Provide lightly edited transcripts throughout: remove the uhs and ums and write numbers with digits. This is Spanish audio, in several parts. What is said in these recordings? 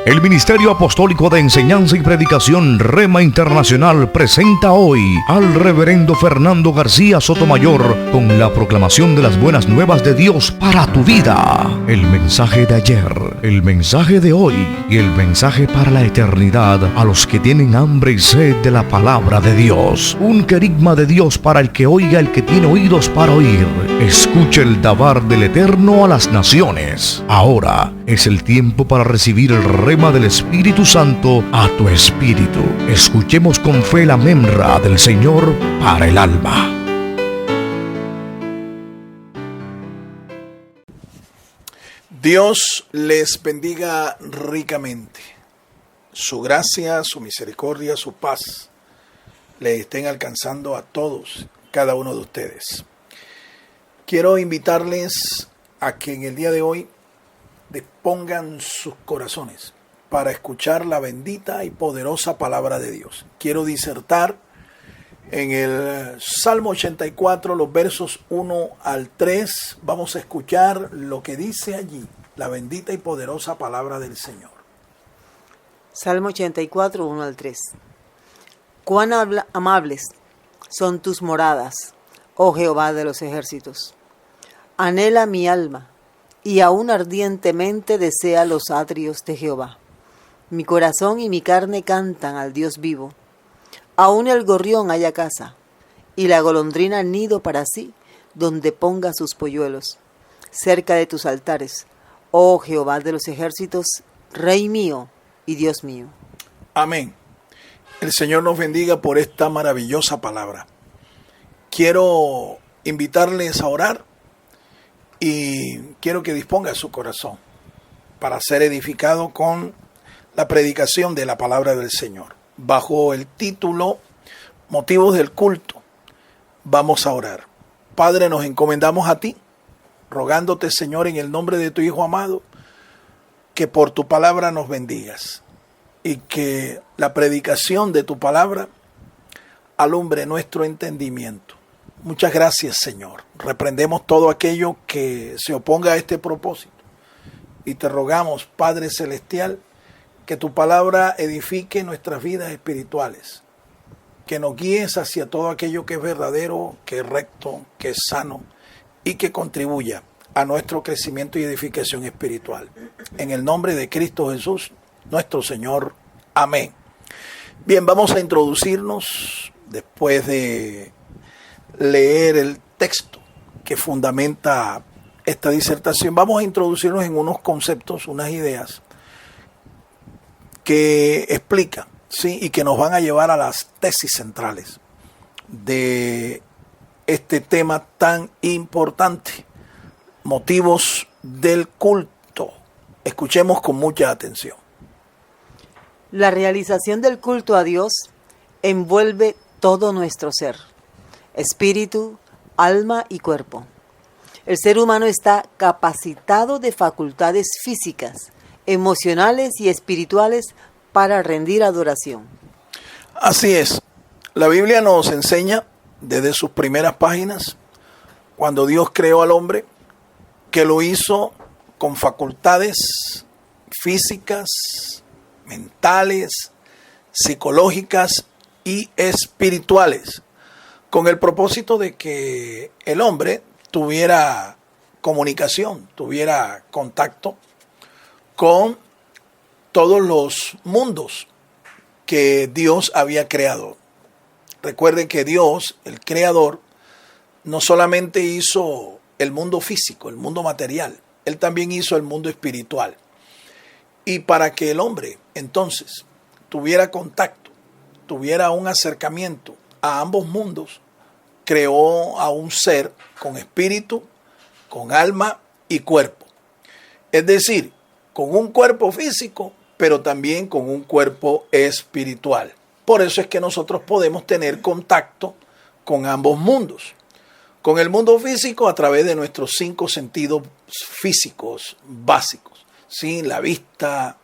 El Ministerio Apostólico de Enseñanza y Predicación Rema Internacional presenta hoy al Reverendo Fernando García Sotomayor con la proclamación de las buenas nuevas de Dios para tu vida. El mensaje de ayer, el mensaje de hoy y el mensaje para la eternidad a los que tienen hambre y sed de la palabra de Dios. Un querigma de Dios para el que oiga, el que tiene oídos para oír. Escuche el dabar del Eterno a las naciones. Ahora es el tiempo para recibir el rema del Espíritu Santo a tu espíritu. Escuchemos con fe la memra del Señor para el alma. Dios les bendiga ricamente. Su gracia, su misericordia, su paz les estén alcanzando a todos, cada uno de ustedes. Quiero invitarles a que en el día de hoy dispongan sus corazones para escuchar la bendita y poderosa palabra de Dios. Quiero disertar en el Salmo 84, los versos 1 al 3. Vamos a escuchar lo que dice allí, la bendita y poderosa palabra del Señor. Salmo 84, 1 al 3. Cuán amables son tus moradas, oh Jehová de los ejércitos. Anhela mi alma, y aún ardientemente desea los atrios de Jehová. Mi corazón y mi carne cantan al Dios vivo. Aún el gorrión halla casa, y la golondrina nido para sí, donde ponga sus polluelos, cerca de tus altares, oh Jehová de los ejércitos, Rey mío y Dios mío. Amén. El Señor nos bendiga por esta maravillosa palabra. Quiero invitarles a orar y quiero que disponga su corazón para ser edificado con la predicación de la palabra del Señor. Bajo el título Motivos del culto, vamos a orar. Padre, nos encomendamos a ti, rogándote, Señor, en el nombre de tu Hijo amado, que por tu palabra nos bendigas y que la predicación de tu palabra alumbre nuestro entendimiento. Muchas gracias, Señor. Reprendemos todo aquello que se oponga a este propósito y te rogamos, Padre Celestial, que tu palabra edifique nuestras vidas espirituales, que nos guíes hacia todo aquello que es verdadero, que es recto, que es sano y que contribuya a nuestro crecimiento y edificación espiritual. En el nombre de Cristo Jesús, nuestro Señor. Amén. Bien, vamos a introducirnos después de leer el texto que fundamenta esta disertación. Vamos a introducirnos en unos conceptos, unas ideas que explican, ¿sí? Y que nos van a llevar a las tesis centrales de este tema tan importante, motivos del culto. Escuchemos con mucha atención. La realización del culto a Dios envuelve todo nuestro ser, espíritu, alma y cuerpo. El ser humano está capacitado de facultades físicas, emocionales y espirituales para rendir adoración. Así es. La Biblia nos enseña desde sus primeras páginas, cuando Dios creó al hombre, que lo hizo con facultades físicas, mentales, psicológicas y espirituales, con el propósito de que el hombre tuviera comunicación, tuviera contacto con todos los mundos que Dios había creado. Recuerden que Dios, el creador, no solamente hizo el mundo físico, el mundo material, Él también hizo el mundo espiritual. Y para que el hombre entonces tuviera contacto, tuviera un acercamiento a ambos mundos, creó a un ser con espíritu, con alma y cuerpo. Es decir, con un cuerpo físico, pero también con un cuerpo espiritual. Por eso es que nosotros podemos tener contacto con ambos mundos. Con el mundo físico a través de nuestros 5 sentidos físicos básicos, ¿sí? La vista,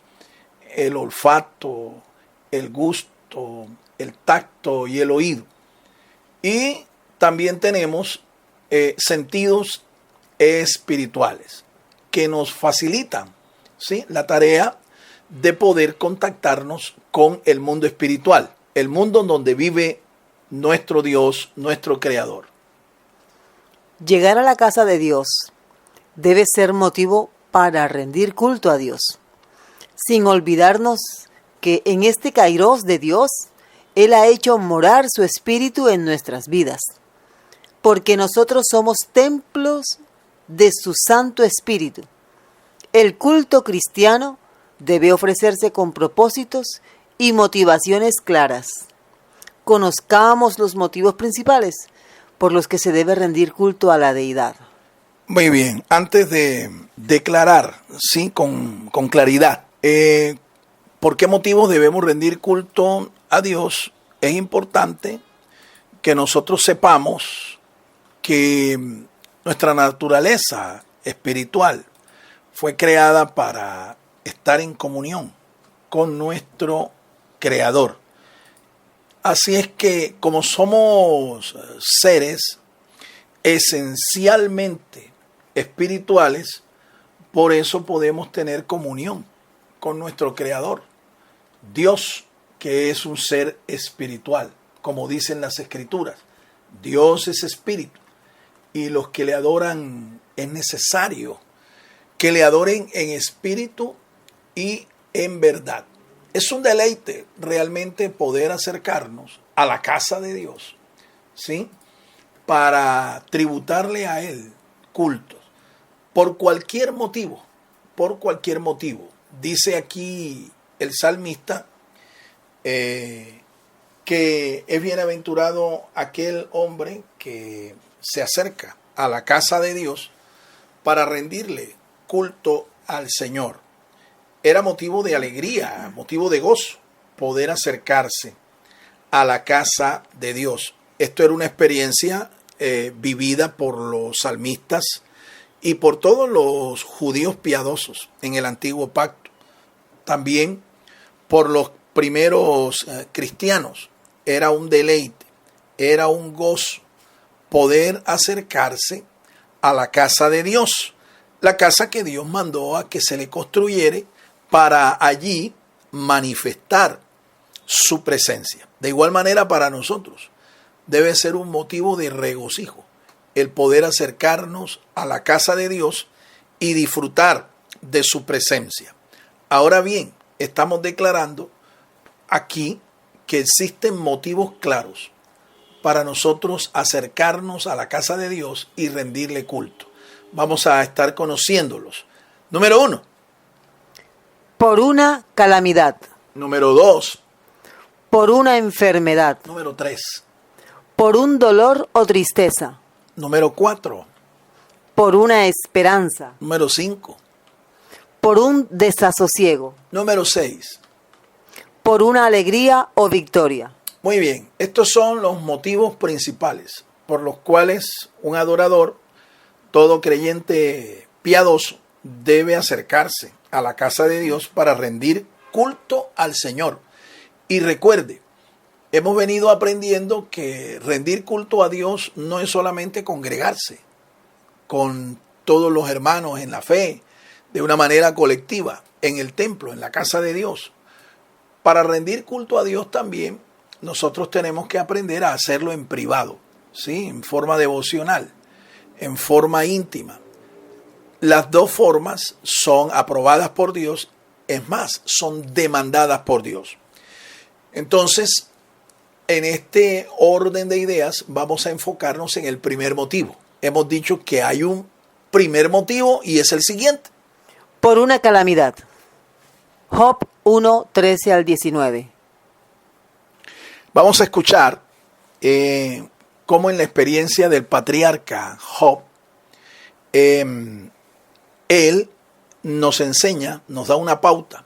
el olfato, el gusto, el tacto y el oído. Y también tenemos sentidos espirituales que nos facilitan, ¿sí?, la tarea de poder contactarnos con el mundo espiritual, el mundo donde vive nuestro Dios, nuestro Creador. Llegar a la casa de Dios debe ser motivo para rendir culto a Dios, sin olvidarnos que en este Kairos de Dios, Él ha hecho morar su Espíritu en nuestras vidas, porque nosotros somos templos de su Santo Espíritu. El culto cristiano debe ofrecerse con propósitos y motivaciones claras. Conozcamos los motivos principales por los que se debe rendir culto a la deidad. Muy bien, antes de declarar, sí, con claridad, ¿por qué motivos debemos rendir culto a Dios? Es importante que nosotros sepamos que nuestra naturaleza espiritual fue creada para estar en comunión con nuestro Creador. Así es que como somos seres esencialmente espirituales, por eso podemos tener comunión con nuestro Creador. Dios, que es un ser espiritual, como dicen las Escrituras. Dios es espíritu y los que le adoran es necesario que le adoren en espíritu y en verdad. Es un deleite realmente poder acercarnos a la casa de Dios, ¿sí? Para tributarle a Él cultos, por cualquier motivo, por cualquier motivo. Dice aquí el salmista que es bienaventurado aquel hombre que se acerca a la casa de Dios para rendirle culto al Señor. Era motivo de alegría, motivo de gozo, poder acercarse a la casa de Dios. Esto era una experiencia vivida por los salmistas y por todos los judíos piadosos en el Antiguo Pacto. También por los primeros cristianos. Era un deleite, era un gozo poder acercarse a la casa de Dios. La casa que Dios mandó a que se le construyere para allí manifestar su presencia. De igual manera para nosotros debe ser un motivo de regocijo el poder acercarnos a la casa de Dios y disfrutar de su presencia. Ahora bien, estamos declarando aquí que existen motivos claros para nosotros acercarnos a la casa de Dios y rendirle culto. Vamos a estar conociéndolos. Número 1. Por una calamidad. Número 2. Por una enfermedad. Número 3. Por un dolor o tristeza. Número 4. Por una esperanza. Número 5. Por un desasosiego. Número 6. Por una alegría o victoria. Muy bien, estos son los motivos principales por los cuales un adorador, todo creyente piadoso, debe acercarse a la casa de Dios para rendir culto al Señor. Y recuerde, hemos venido aprendiendo que rendir culto a Dios no es solamente congregarse con todos los hermanos en la fe, de una manera colectiva, en el templo, en la casa de Dios. Para rendir culto a Dios también, nosotros tenemos que aprender a hacerlo en privado, ¿sí? En forma devocional, en forma íntima. Las dos formas son aprobadas por Dios, es más, son demandadas por Dios. Entonces, en este orden de ideas vamos a enfocarnos en el primer motivo. Hemos dicho que hay un primer motivo y es el siguiente. Por una calamidad. Job 1, 13 al 19. Vamos a escuchar cómo en la experiencia del patriarca Job, él nos enseña, nos da una pauta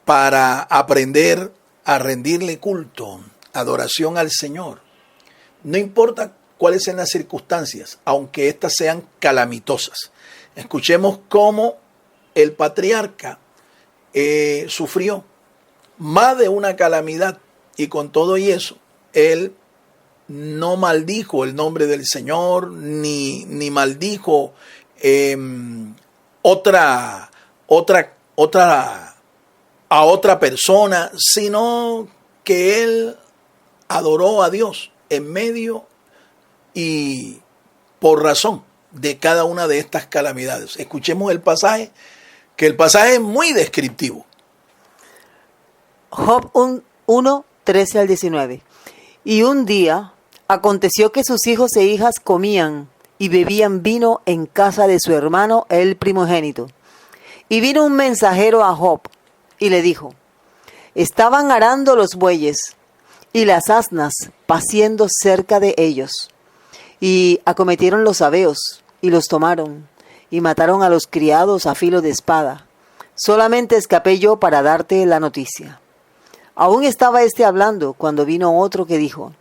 para aprender a rendirle culto, adoración al Señor. No importa cuáles sean las circunstancias, aunque éstas sean calamitosas. Escuchemos cómo el patriarca sufrió más de una calamidad y con todo y eso, él no maldijo el nombre del Señor, ni maldijo otra a otra persona, sino que él adoró a Dios en medio y por razón de cada una de estas calamidades. Escuchemos el pasaje, que el pasaje es muy descriptivo. Job 1, 13 al 19. Y un día aconteció que sus hijos e hijas comían y bebían vino en casa de su hermano el primogénito. Y vino un mensajero a Job y le dijo: estaban arando los bueyes y las asnas paciendo cerca de ellos. Y acometieron los sabeos y los tomaron y mataron a los criados a filo de espada. Solamente escapé yo para darte la noticia. Aún estaba hablando cuando vino otro que dijo: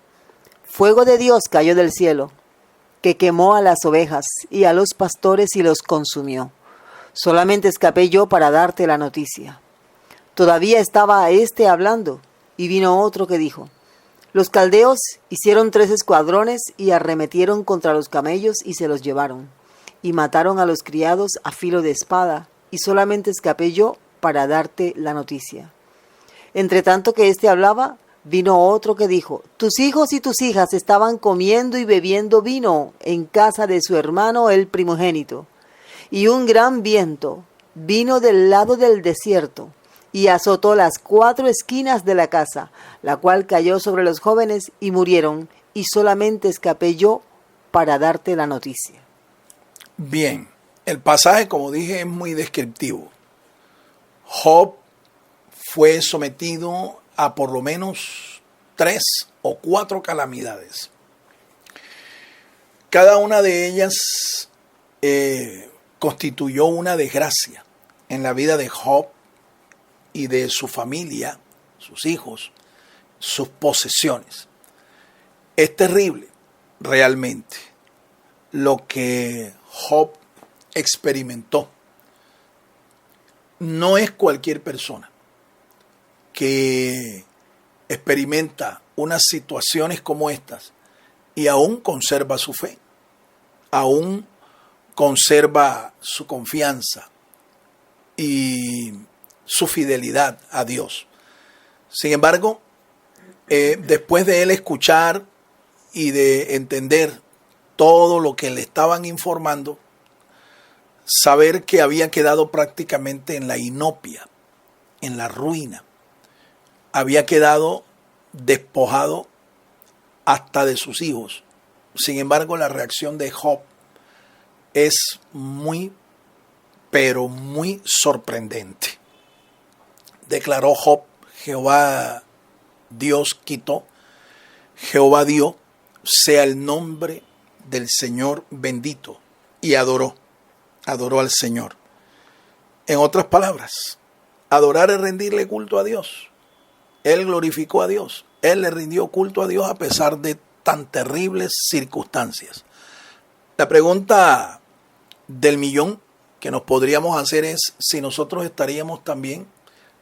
fuego de Dios cayó del cielo, que quemó a las ovejas y a los pastores y los consumió. Solamente escapé yo para darte la noticia. Todavía estaba hablando, y vino otro que dijo: los caldeos hicieron 3 escuadrones y arremetieron contra los camellos y se los llevaron, y mataron a los criados a filo de espada, y solamente escapé yo para darte la noticia. Entre tanto que hablaba, vino otro que dijo: tus hijos y tus hijas estaban comiendo y bebiendo vino en casa de su hermano el primogénito. Y un gran viento vino del lado del desierto y azotó las 4 esquinas de la casa, la cual cayó sobre los jóvenes y murieron, y solamente escapé yo para darte la noticia. Bien, el pasaje, como dije, es muy descriptivo. Job fue sometido a por lo menos 3 o 4 calamidades. Cada una de ellas constituyó una desgracia en la vida de Job y de su familia, sus hijos, sus posesiones. Es terrible realmente lo que Job experimentó. No es cualquier persona que experimenta unas situaciones como estas y aún conserva su fe, aún conserva su confianza y su fidelidad a Dios. Sin embargo, después de él escuchar y de entender todo lo que le estaban informando, saber que había quedado prácticamente en la inopia, en la ruina, había quedado despojado hasta de sus hijos. Sin embargo, la reacción de Job es muy, pero muy sorprendente. Declaró Job: Jehová Dios quitó, Jehová dio, sea el nombre del Señor bendito. Y adoró al Señor. En otras palabras, adorar es rendirle culto a Dios. Él glorificó a Dios, él le rindió culto a Dios a pesar de tan terribles circunstancias. La pregunta del millón que nos podríamos hacer es si nosotros estaríamos también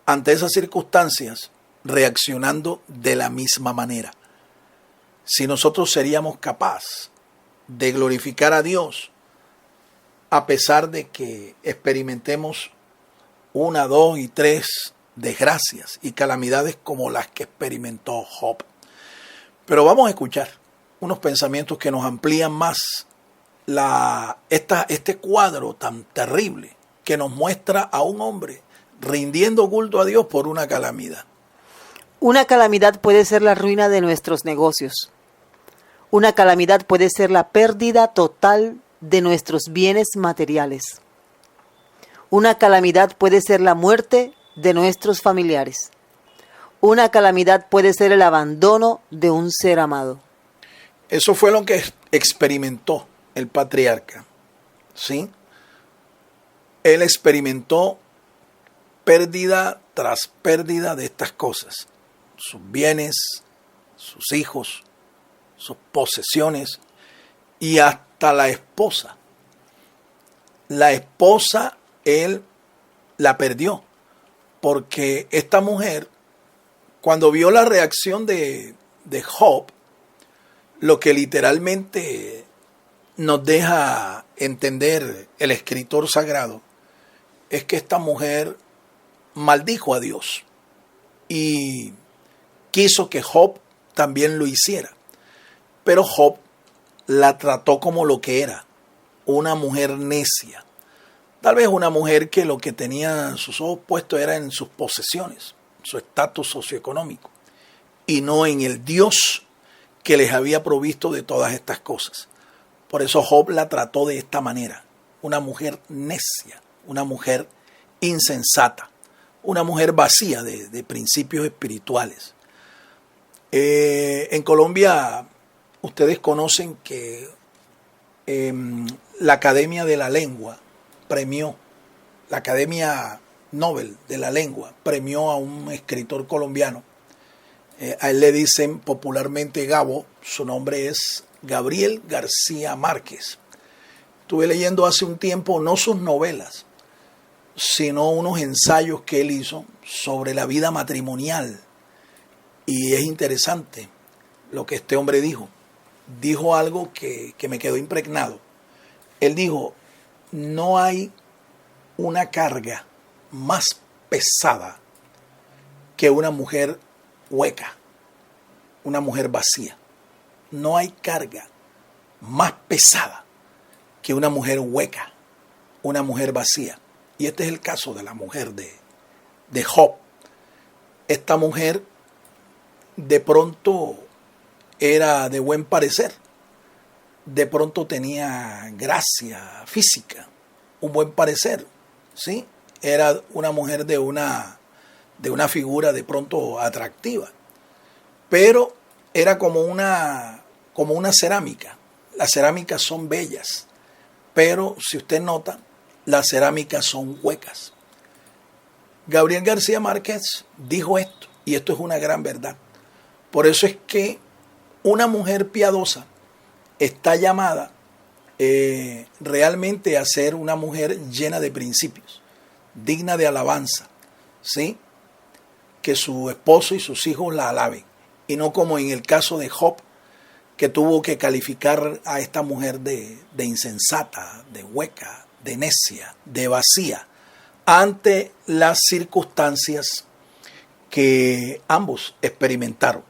ante esas circunstancias reaccionando de la misma manera. Si nosotros seríamos capaces de glorificar a Dios a pesar de que experimentemos 1, 2 y 3 desgracias y calamidades como las que experimentó Job. Pero vamos a escuchar unos pensamientos que nos amplían más este cuadro tan terrible que nos muestra a un hombre rindiendo culto a Dios por una calamidad. Una calamidad puede ser la ruina de nuestros negocios. Una calamidad puede ser la pérdida total de nuestros bienes materiales. Una calamidad puede ser la muerte de nuestros familiares. Una calamidad puede ser el abandono de un ser amado. Eso fue lo que experimentó el patriarca, ¿sí? Él experimentó pérdida tras pérdida de estas cosas. Sus bienes, sus hijos, sus posesiones y hasta la esposa. La esposa él la perdió porque esta mujer, cuando vio la reacción de Job, lo que literalmente nos deja entender el escritor sagrado es que esta mujer maldijo a Dios y quiso que Job también lo hiciera. Pero Job la trató como lo que era, una mujer necia. Tal vez una mujer que lo que tenía sus ojos puestos era en sus posesiones, su estatus socioeconómico, y no en el Dios que les había provisto de todas estas cosas. Por eso Job la trató de esta manera, una mujer necia, una mujer insensata, una mujer vacía de principios espirituales. En Colombia, ustedes conocen que la Academia de la Lengua premió, la Academia Nobel de la Lengua premió a un escritor colombiano. A él le dicen popularmente Gabo, su nombre es Gabriel García Márquez. Estuve leyendo hace un tiempo no sus novelas, sino unos ensayos que él hizo sobre la vida matrimonial. Y es interesante lo que este hombre dijo. Dijo algo que me quedó impregnado. Él dijo, no hay una carga más pesada que una mujer hueca, una mujer vacía. No hay carga más pesada que una mujer hueca, una mujer vacía. Y este es el caso de la mujer de Job. Esta mujer de pronto era de buen parecer, de pronto tenía gracia física, un buen parecer, ¿sí? Era una mujer de una figura de pronto atractiva, pero era como una cerámica. Las cerámicas son bellas, pero si usted nota, las cerámicas son huecas. Gabriel García Márquez dijo esto, y esto es una gran verdad. Por eso es que una mujer piadosa está llamada realmente a ser una mujer llena de principios, digna de alabanza, ¿sí? Que su esposo y sus hijos la alaben, y no como en el caso de Job, que tuvo que calificar a esta mujer de insensata, de hueca, de necia, de vacía, ante las circunstancias que ambos experimentaron.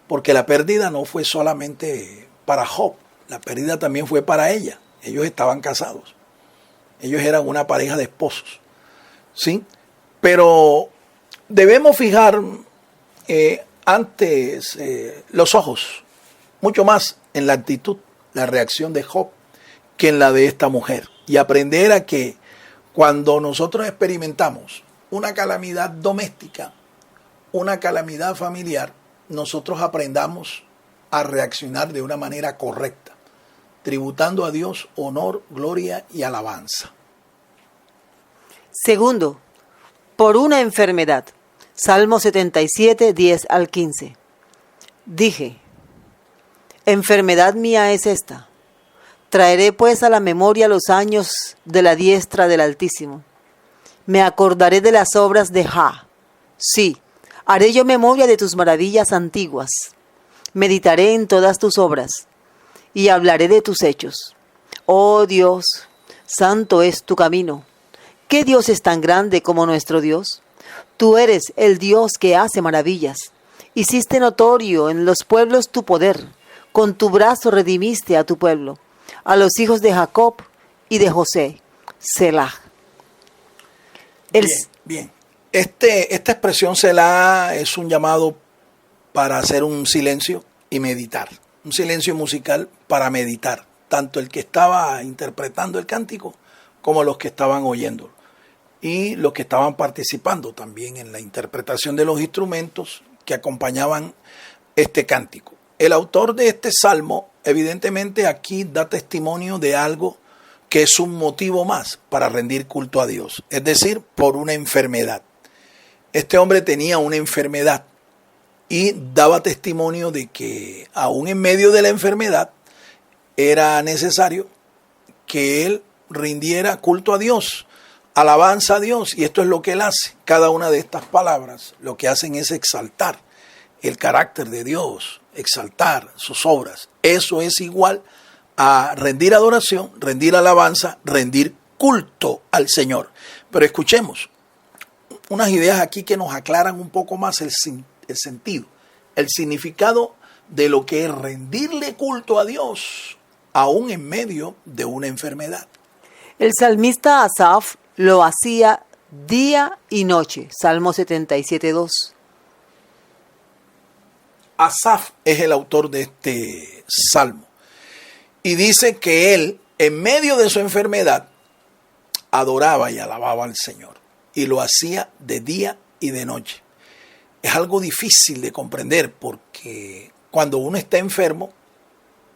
Porque la pérdida no fue solamente para Job, la pérdida también fue para ella. Ellos estaban casados, ellos eran una pareja de esposos, ¿sí? Pero debemos fijar antes los ojos, mucho más en la actitud, la reacción de Job, que en la de esta mujer. Y aprender a que cuando nosotros experimentamos una calamidad doméstica, una calamidad familiar, nosotros aprendamos a reaccionar de una manera correcta, tributando a Dios honor, gloria y alabanza. Segundo, por una enfermedad. Salmo 77, 10 al 15. Dije, enfermedad mía es esta. Traeré pues a la memoria los años de la diestra del Altísimo. Me acordaré de las obras de Jah. Sí, haré yo memoria de tus maravillas antiguas. Meditaré en todas tus obras y hablaré de tus hechos. Oh Dios, santo es tu camino. ¿Qué Dios es tan grande como nuestro Dios? Tú eres el Dios que hace maravillas. Hiciste notorio en los pueblos tu poder. Con tu brazo redimiste a tu pueblo, a los hijos de Jacob y de José. Selah. Bien. Esta expresión Selah es un llamado para hacer un silencio y meditar. Un silencio musical para meditar. Tanto el que estaba interpretando el cántico como los que estaban oyéndolo. Y los que estaban participando también en la interpretación de los instrumentos que acompañaban este cántico. El autor de este salmo evidentemente aquí da testimonio de algo que es un motivo más para rendir culto a Dios, es decir, por una enfermedad. Este hombre tenía una enfermedad y daba testimonio de que aún en medio de la enfermedad era necesario que él rindiera culto a Dios, alabanza a Dios, y esto es lo que él hace. Cada una de estas palabras lo que hacen es exaltar el carácter de Dios, exaltar sus obras. Eso es igual a rendir adoración, rendir alabanza, rendir culto al Señor. Pero escuchemos, unas ideas aquí que nos aclaran un poco más el sentido, el significado de lo que es rendirle culto a Dios, aún en medio de una enfermedad. El salmista Asaf lo hacía día y noche. Salmo 77:2. Asaf es el autor de este salmo. Y dice que él, en medio de su enfermedad, adoraba y alababa al Señor. Y lo hacía de día y de noche. Es algo difícil de comprender porque cuando uno está enfermo,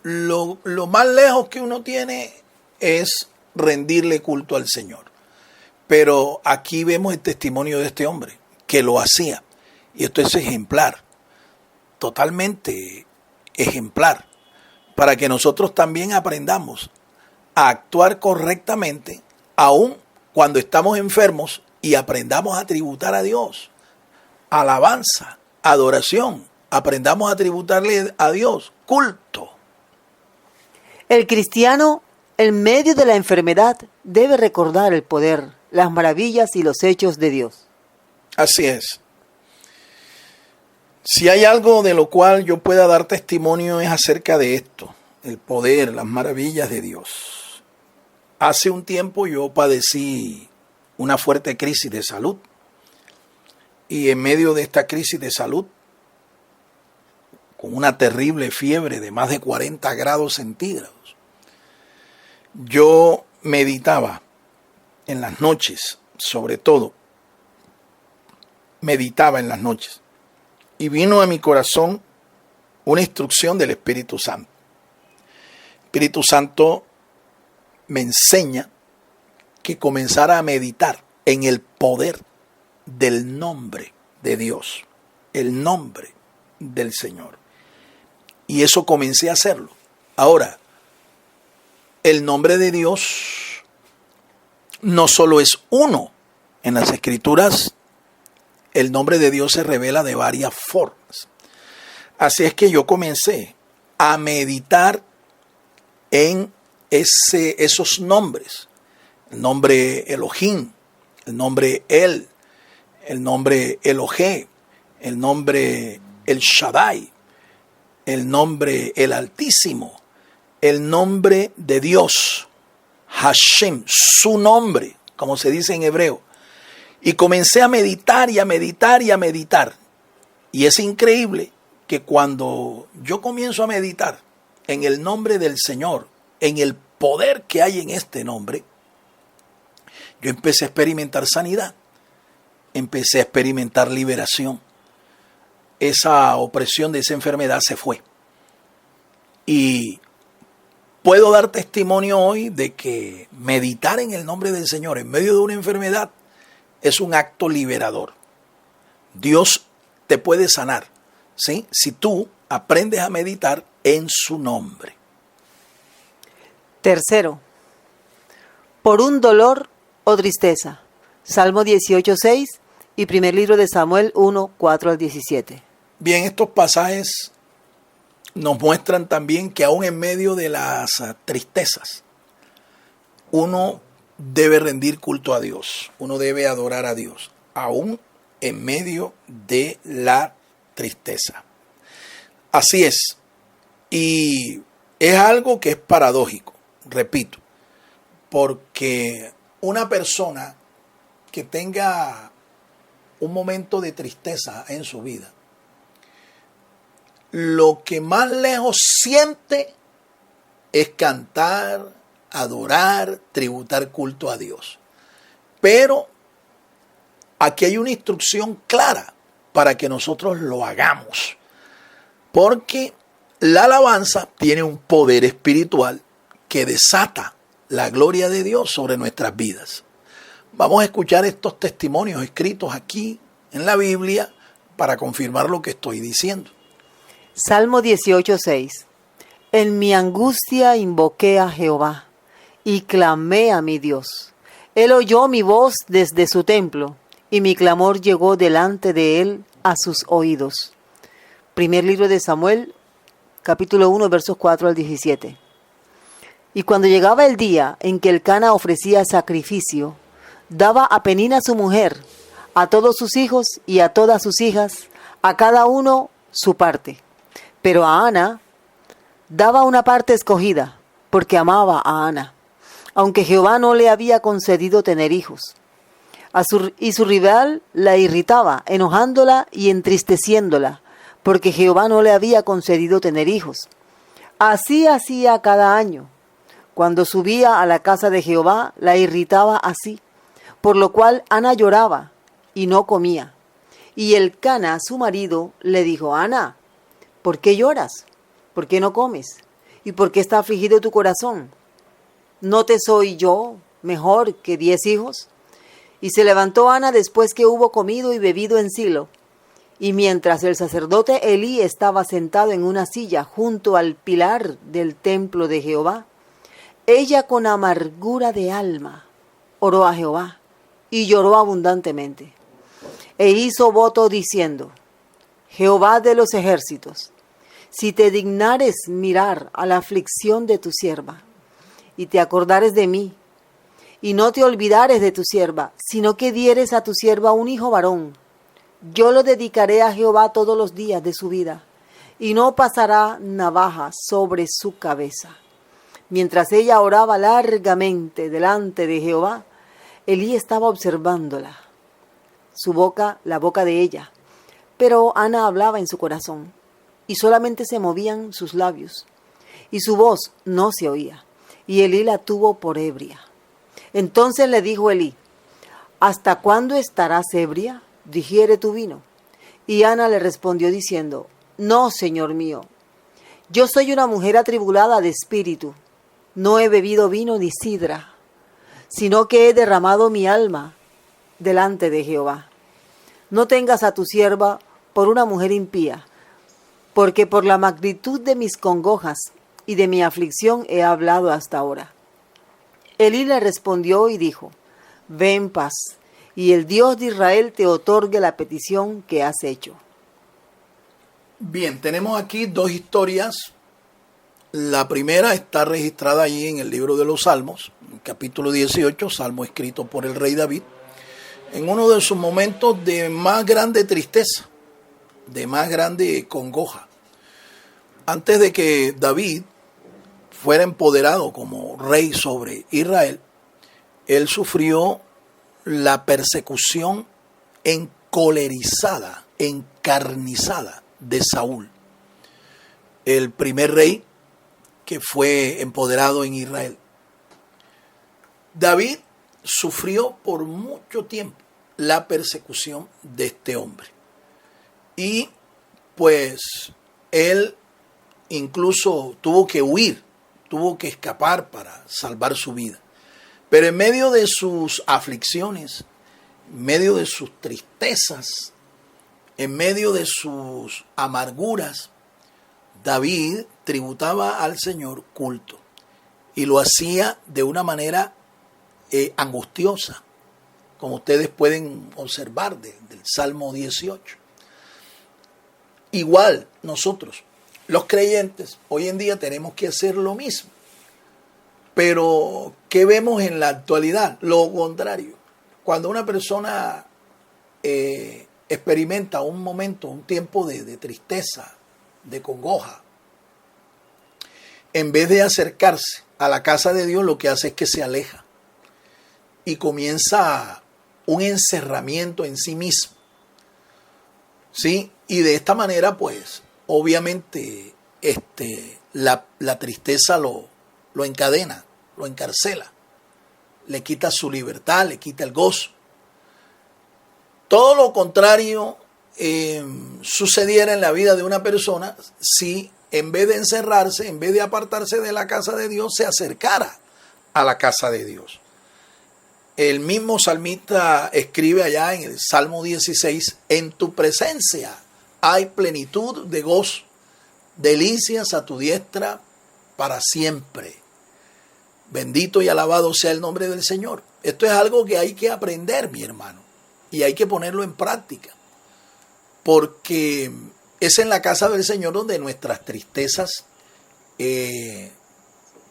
lo más lejos que uno tiene es rendirle culto al Señor. Pero aquí vemos el testimonio de este hombre, que lo hacía. Y esto es ejemplar, totalmente ejemplar, para que nosotros también aprendamos a actuar correctamente, aun cuando estamos enfermos, y aprendamos a tributar a Dios alabanza, adoración, aprendamos a tributarle a Dios culto. El cristiano, en medio de la enfermedad, debe recordar el poder, las maravillas y los hechos de Dios. Así es. Si hay algo de lo cual yo pueda dar testimonio es acerca de esto, el poder, las maravillas de Dios. Hace un tiempo yo padecí una fuerte crisis de salud y en medio de esta crisis de salud, con una terrible fiebre de más de 40 grados centígrados, yo meditaba en las noches, sobre todo, meditaba en las noches. Y vino a mi corazón una instrucción del Espíritu Santo. El Espíritu Santo me enseña que comenzara a meditar en el poder del nombre de Dios, el nombre del Señor. Y eso comencé a hacerlo. Ahora, el nombre de Dios no solo es uno. En las Escrituras, el nombre de Dios se revela de varias formas. Así es que yo comencé a meditar en esos nombres. El nombre Elohim, el nombre El, el nombre Elohé, el nombre El Shaddai, el nombre El Altísimo, el nombre de Dios, Hashem, su nombre, como se dice en hebreo. Y comencé a meditar y a meditar y a meditar. Y es increíble que cuando yo comienzo a meditar en el nombre del Señor, en el poder que hay en este nombre, yo empecé a experimentar sanidad, empecé a experimentar liberación. Esa opresión de esa enfermedad se fue. Y puedo dar testimonio hoy de que meditar en el nombre del Señor en medio de una enfermedad es un acto liberador. Dios te puede sanar, ¿sí? Si tú aprendes a meditar en su nombre. Tercero, por un dolor o tristeza. Salmo 18:6 y primer libro de Samuel 1:4-17. Bien, estos pasajes nos muestran también que aún en medio de las tristezas, uno debe rendir culto a Dios, uno debe adorar a Dios, aún en medio de la tristeza. Así es, y es algo que es paradójico, repito, porque una persona que tenga un momento de tristeza en su vida, lo que más lejos siente es cantar, adorar, tributar culto a Dios. Pero aquí hay una instrucción clara para que nosotros lo hagamos. Porque la alabanza tiene un poder espiritual que desata la gloria de Dios sobre nuestras vidas. Vamos a escuchar estos testimonios escritos aquí en la Biblia para confirmar lo que estoy diciendo. Salmo 18:6. En mi angustia invoqué a Jehová y clamé a mi Dios. Él oyó mi voz desde su templo y mi clamor llegó delante de él a sus oídos. Primer libro de Samuel, capítulo 1, versos 4-17. Y cuando llegaba el día en que Elcana ofrecía sacrificio, daba a Penina su mujer, a todos sus hijos y a todas sus hijas, a cada uno su parte. Pero a Ana daba una parte escogida, porque amaba a Ana, aunque Jehová no le había concedido tener hijos. Y su rival la irritaba, enojándola y entristeciéndola, porque Jehová no le había concedido tener hijos. Así hacía cada año. Cuando subía a la casa de Jehová, la irritaba así, por lo cual Ana lloraba y no comía. Y Elcana, su marido, le dijo: Ana, ¿por qué lloras? ¿Por qué no comes? ¿Y por qué está afligido tu corazón? ¿No te soy yo mejor que 10 hijos? Y se levantó Ana después que hubo comido y bebido en Silo. Y mientras el sacerdote Elí estaba sentado en una silla junto al pilar del templo de Jehová, ella con amargura de alma oró a Jehová y lloró abundantemente. E hizo voto diciendo: Jehová de los ejércitos, si te dignares mirar a la aflicción de tu sierva, y te acordares de mí, y no te olvidares de tu sierva, sino que dieres a tu sierva un hijo varón, yo lo dedicaré a Jehová todos los días de su vida, y no pasará navaja sobre su cabeza. Mientras ella oraba largamente delante de Jehová, Elí estaba observándola, la boca de ella. Pero Ana hablaba en su corazón, y solamente se movían sus labios, y su voz no se oía, y Elí la tuvo por ebria. Entonces le dijo Elí: ¿Hasta cuándo estarás ebria? Digiere tu vino. Y Ana le respondió diciendo: No, Señor mío, yo soy una mujer atribulada de espíritu. No he bebido vino ni sidra, sino que he derramado mi alma delante de Jehová. No tengas a tu sierva por una mujer impía, porque por la magnitud de mis congojas y de mi aflicción he hablado hasta ahora. Elí le respondió y dijo: Ve en paz, y el Dios de Israel te otorgue la petición que has hecho. Bien, tenemos aquí dos historias. La primera está registrada allí en el libro de los Salmos, capítulo 18, salmo escrito por el rey David, en uno de sus momentos de más grande tristeza, de más grande congoja. Antes de que David fuera empoderado como rey sobre Israel, él sufrió la persecución encolerizada, encarnizada de Saúl, el primer rey que fue empoderado en Israel. David sufrió por mucho tiempo la persecución de este hombre. Y pues él incluso tuvo que huir, tuvo que escapar para salvar su vida. Pero en medio de sus aflicciones, en medio de sus tristezas, en medio de sus amarguras, David tributaba al Señor culto y lo hacía de una manera angustiosa, como ustedes pueden observar del Salmo 18. Igual nosotros, los creyentes, hoy en día tenemos que hacer lo mismo. Pero, ¿qué vemos en la actualidad? Lo contrario. Cuando una persona experimenta un momento, un tiempo de tristeza, de congoja, en vez de acercarse a la casa de Dios, lo que hace es que se aleja y comienza un encerramiento en sí mismo. ¿Sí? Y de esta manera, pues, obviamente, la tristeza lo encadena, lo encarcela, le quita su libertad, le quita el gozo. Todo lo contrario sucediera en la vida de una persona si en vez de encerrarse, en vez de apartarse de la casa de Dios, se acercara a la casa de Dios. El mismo salmista escribe allá en el Salmo 16: en tu presencia hay plenitud de gozo, delicias a tu diestra para siempre. Bendito y alabado sea el nombre del Señor. Esto es algo que hay que aprender, mi hermano, y hay que ponerlo en práctica, porque es en la casa del Señor donde nuestras tristezas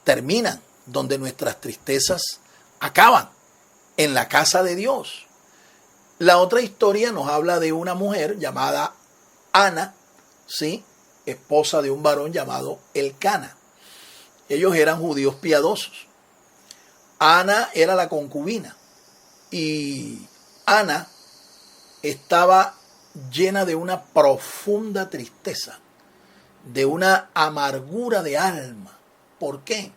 terminan, donde nuestras tristezas acaban, en la casa de Dios. La otra historia nos habla de una mujer llamada Ana, ¿sí? Esposa de un varón llamado Elcana. Ellos eran judíos piadosos. Ana era la concubina y Ana estaba llena de una profunda tristeza, de una amargura de alma. ¿Por qué?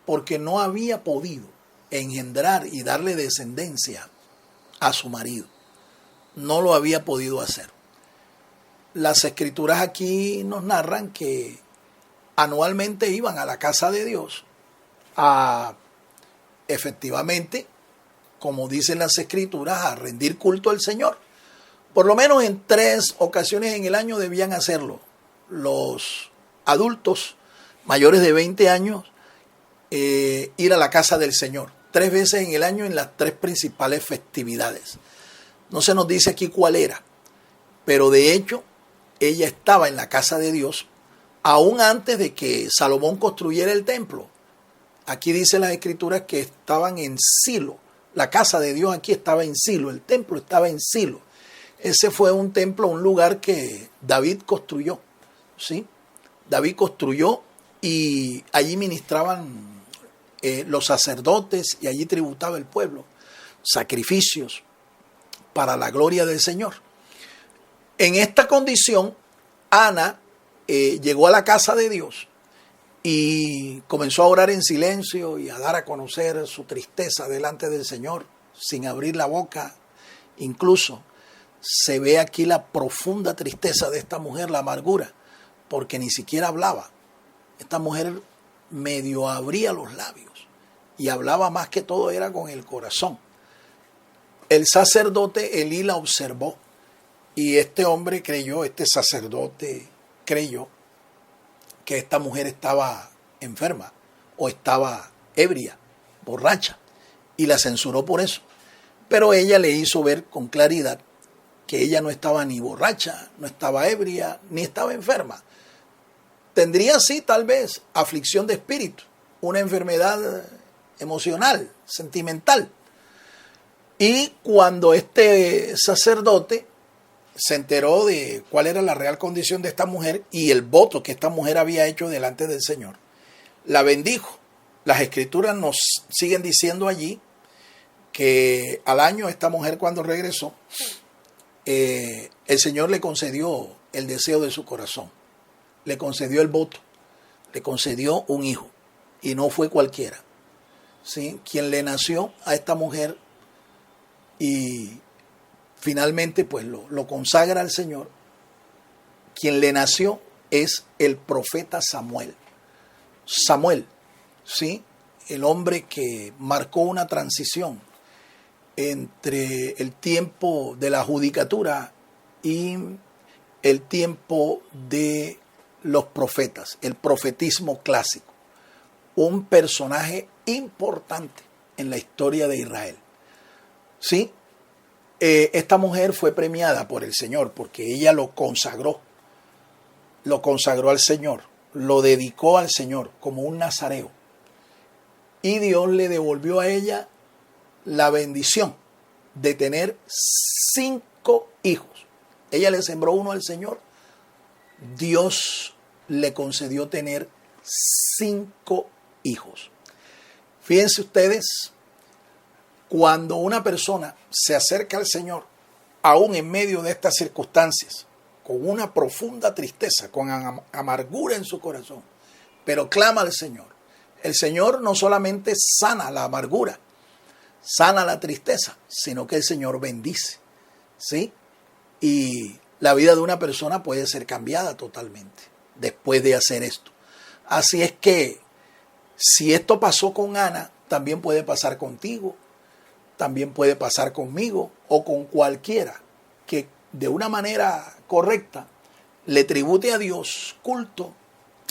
Porque no había podido engendrar y darle descendencia a su marido. No lo había podido hacer. Las escrituras aquí nos narran que anualmente iban a la casa de Dios a, efectivamente, como dicen las escrituras, a rendir culto al Señor. Por lo menos en 3 ocasiones en el año debían hacerlo. Los adultos mayores de 20 años ir a la casa del Señor 3 veces en el año en las 3 principales festividades. No se nos dice aquí cuál era, pero de hecho ella estaba en la casa de Dios aún antes de que Salomón construyera el templo. Aquí dice las escrituras que estaban en Silo. La casa de Dios aquí estaba en Silo, el templo estaba en Silo. Ese fue un templo, un lugar que David construyó, ¿sí? David construyó y allí ministraban los sacerdotes y allí tributaba el pueblo sacrificios para la gloria del Señor. En esta condición, Ana llegó a la casa de Dios y comenzó a orar en silencio y a dar a conocer su tristeza delante del Señor, sin abrir la boca. Incluso se ve aquí la profunda tristeza de esta mujer, la amargura, porque ni siquiera hablaba. Esta mujer medio abría los labios y hablaba más que todo era con el corazón. El sacerdote Elí la observó y este hombre creyó, este sacerdote creyó que esta mujer estaba enferma o estaba ebria, borracha, y la censuró por eso. Pero ella le hizo ver con claridad que ella no estaba ni borracha, no estaba ebria, ni estaba enferma. Tendría sí tal vez aflicción de espíritu, una enfermedad emocional, sentimental. Y cuando este sacerdote se enteró de cuál era la real condición de esta mujer y el voto que esta mujer había hecho delante del Señor, la bendijo. Las escrituras nos siguen diciendo allí que al año esta mujer cuando regresó, el Señor le concedió el deseo de su corazón, le concedió el voto, le concedió un hijo y no fue cualquiera, ¿sí? Quien le nació a esta mujer y finalmente pues lo consagra al Señor. Quien le nació es el profeta Samuel. Samuel, ¿sí? El hombre que marcó una transición entre el tiempo de la judicatura y el tiempo de los profetas, el profetismo clásico. Un personaje importante en la historia de Israel. ¿Sí? Esta mujer fue premiada por el Señor porque ella lo consagró al Señor, lo dedicó al Señor como un nazareo. Y Dios le devolvió a ella la bendición de tener 5 hijos. Ella le sembró uno al Señor. Dios le concedió tener 5 hijos. Fíjense ustedes, cuando una persona se acerca al Señor, aún en medio de estas circunstancias, con una profunda tristeza, con amargura en su corazón, pero clama al Señor, el Señor no solamente sana la amargura, sana la tristeza, sino que el Señor bendice, ¿sí? Y la vida de una persona puede ser cambiada totalmente después de hacer esto. Así es que si esto pasó con Ana, también puede pasar contigo, también puede pasar conmigo o con cualquiera que de una manera correcta le tribute a Dios culto,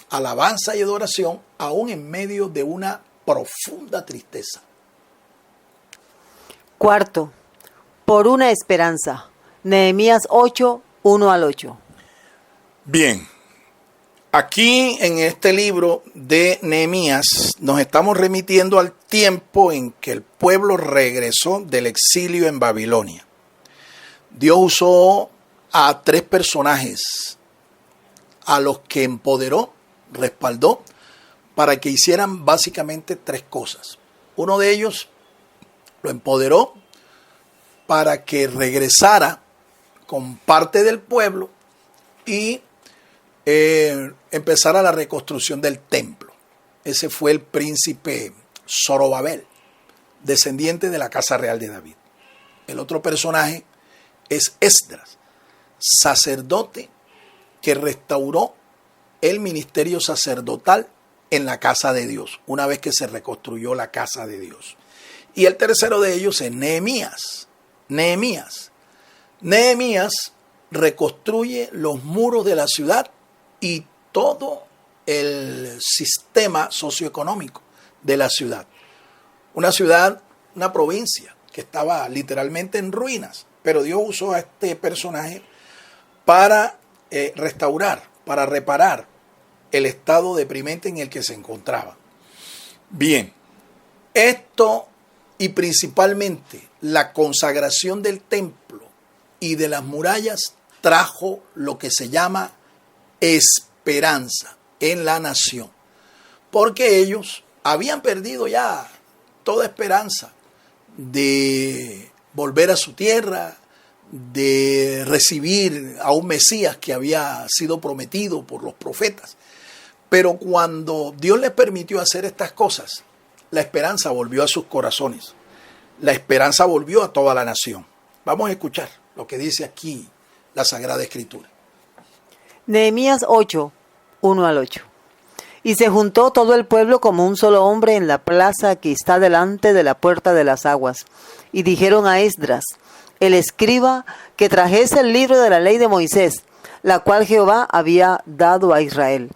alabanza y adoración, aún en medio de una profunda tristeza. Cuarto, por una esperanza. Nehemías 8, 1 al 8. Bien, aquí en este libro de Nehemías nos estamos remitiendo al tiempo en que el pueblo regresó del exilio en Babilonia. Dios usó a 3 personajes a los que empoderó, respaldó, para que hicieran básicamente 3 cosas. Uno de ellos lo empoderó para que regresara con parte del pueblo y empezara la reconstrucción del templo. Ese fue el príncipe Zorobabel, descendiente de la casa real de David. El otro personaje es Esdras, sacerdote que restauró el ministerio sacerdotal en la casa de Dios, una vez que se reconstruyó la casa de Dios. Y el tercero de ellos es Nehemías. Nehemías reconstruye los muros de la ciudad y todo el sistema socioeconómico de la ciudad. Una ciudad, una provincia que estaba literalmente en ruinas, pero Dios usó a este personaje para restaurar, para reparar el estado deprimente en el que se encontraba. Bien, esto y principalmente la consagración del templo y de las murallas trajo lo que se llama esperanza en la nación, porque ellos habían perdido ya toda esperanza de volver a su tierra, de recibir a un Mesías que había sido prometido por los profetas. Pero cuando Dios les permitió hacer estas cosas, la esperanza volvió a sus corazones. La esperanza volvió a toda la nación. Vamos a escuchar lo que dice aquí la Sagrada Escritura. Nehemías 8, 1 al 8. Y se juntó todo el pueblo como un solo hombre en la plaza que está delante de la puerta de las aguas. Y dijeron a Esdras, el escriba, que trajese el libro de la ley de Moisés, la cual Jehová había dado a Israel.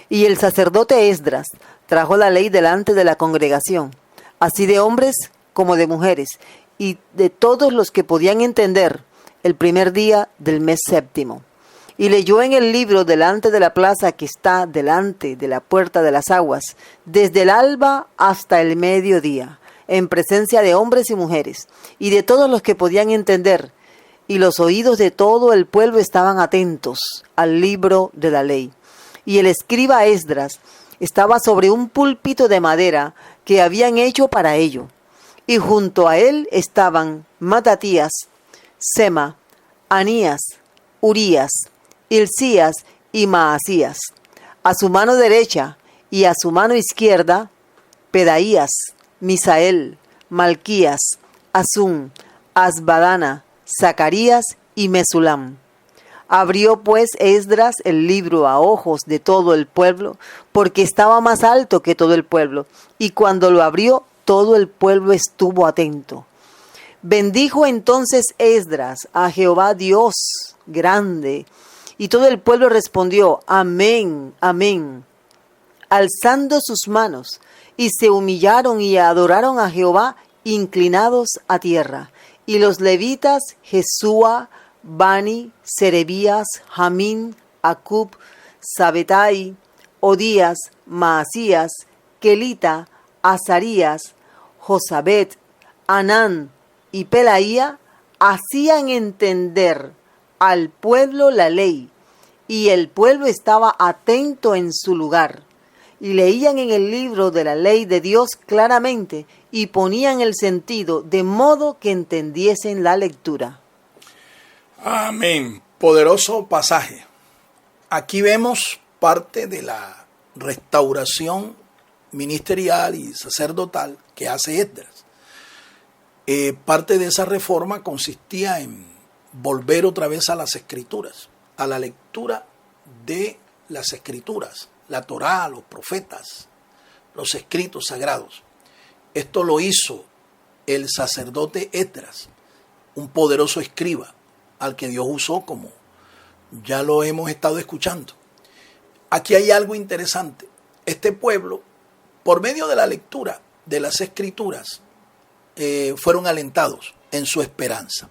Y el sacerdote Esdras trajo la ley delante de la congregación, así de hombres como de mujeres, y de todos los que podían entender, el primer día del mes séptimo. Y leyó en el libro delante de la plaza que está delante de la puerta de las aguas, desde el alba hasta el mediodía, en presencia de hombres y mujeres, y de todos los que podían entender, y los oídos de todo el pueblo estaban atentos al libro de la ley. Y el escriba Esdras estaba sobre un púlpito de madera que habían hecho para ello, y junto a él estaban Matatías, Sema, Anías, Urías, Hilcías y Maasías. A su mano derecha y a su mano izquierda, Pedaías, Misael, Malquías, Azún, Asbadana, Zacarías y Mesulam. Abrió pues Esdras el libro a ojos de todo el pueblo, porque estaba más alto que todo el pueblo, y cuando lo abrió, todo el pueblo estuvo atento. Bendijo entonces Esdras a Jehová Dios grande, y todo el pueblo respondió, amén, amén, alzando sus manos, y se humillaron y adoraron a Jehová, inclinados a tierra. Y los levitas, Jesúa, Bani, Serebías, Jamín, Acub, Sabetai, Odías, Maasías, Kelita, Azarías, Josabet, Anán y Pelaía, hacían entender al pueblo la ley, y el pueblo estaba atento en su lugar, y leían en el libro de la ley de Dios claramente, y ponían el sentido, de modo que entendiesen la lectura. Amén. Poderoso pasaje. Aquí vemos parte de la restauración ministerial y sacerdotal que hace Esdras. Parte de esa reforma consistía en volver otra vez a las escrituras, a la lectura de las escrituras, la Torá, los profetas, los escritos sagrados. Esto lo hizo el sacerdote Esdras, un poderoso escriba, al que Dios usó, como ya lo hemos estado escuchando. Aquí hay algo interesante. Este pueblo, por medio de la lectura de las escrituras, fueron alentados en su esperanza.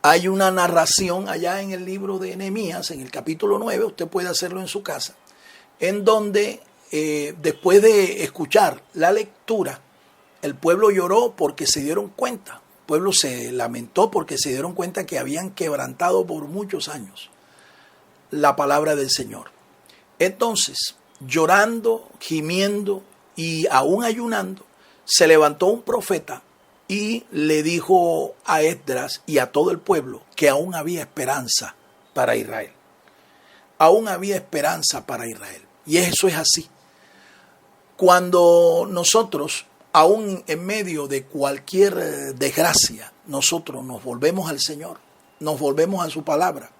Hay una narración allá en el libro de Nehemías, en el capítulo 9, usted puede hacerlo en su casa, en donde después de escuchar la lectura, el pueblo lloró porque se dieron cuenta pueblo se lamentó porque se dieron cuenta que habían quebrantado por muchos años la palabra del Señor. Entonces, llorando, gimiendo y aún ayunando, se levantó un profeta y le dijo a Esdras y a todo el pueblo que aún había esperanza para Israel. Aún había esperanza para Israel. Y eso es así. Cuando nosotros, aún en medio de cualquier desgracia, nosotros nos volvemos al Señor, nos volvemos a su palabra,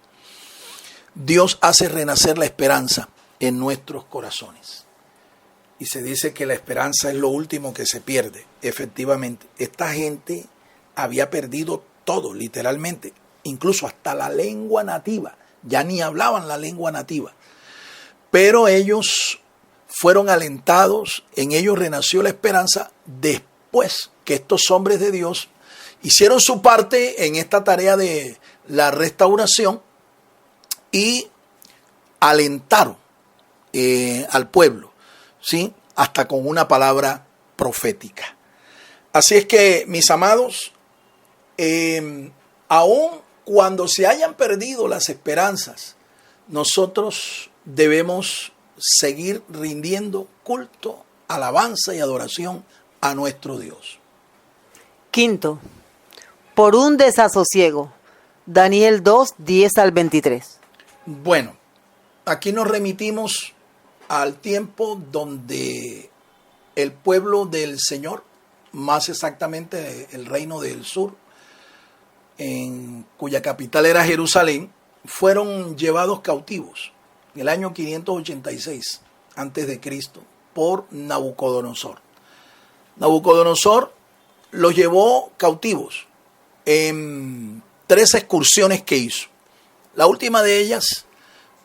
Dios hace renacer la esperanza en nuestros corazones. Y se dice que la esperanza es lo último que se pierde. Efectivamente, esta gente había perdido todo, literalmente, incluso hasta la lengua nativa. Ya ni hablaban la lengua nativa. Pero ellos fueron alentados, en ellos renació la esperanza después que estos hombres de Dios hicieron su parte en esta tarea de la restauración y alentaron al pueblo, ¿sí? Hasta con una palabra profética. Así es que, mis amados, aun cuando se hayan perdido las esperanzas, nosotros debemos seguir rindiendo culto, alabanza y adoración a nuestro Dios. Quinto, por un desasosiego. Daniel 2, 10 al 23. Bueno, aquí nos remitimos al tiempo donde el pueblo del Señor, más exactamente el reino del sur, en cuya capital era Jerusalén, fueron llevados cautivos en el año 586 a.C. por Nabucodonosor. Nabucodonosor los llevó cautivos en 3 excursiones que hizo. La última de ellas,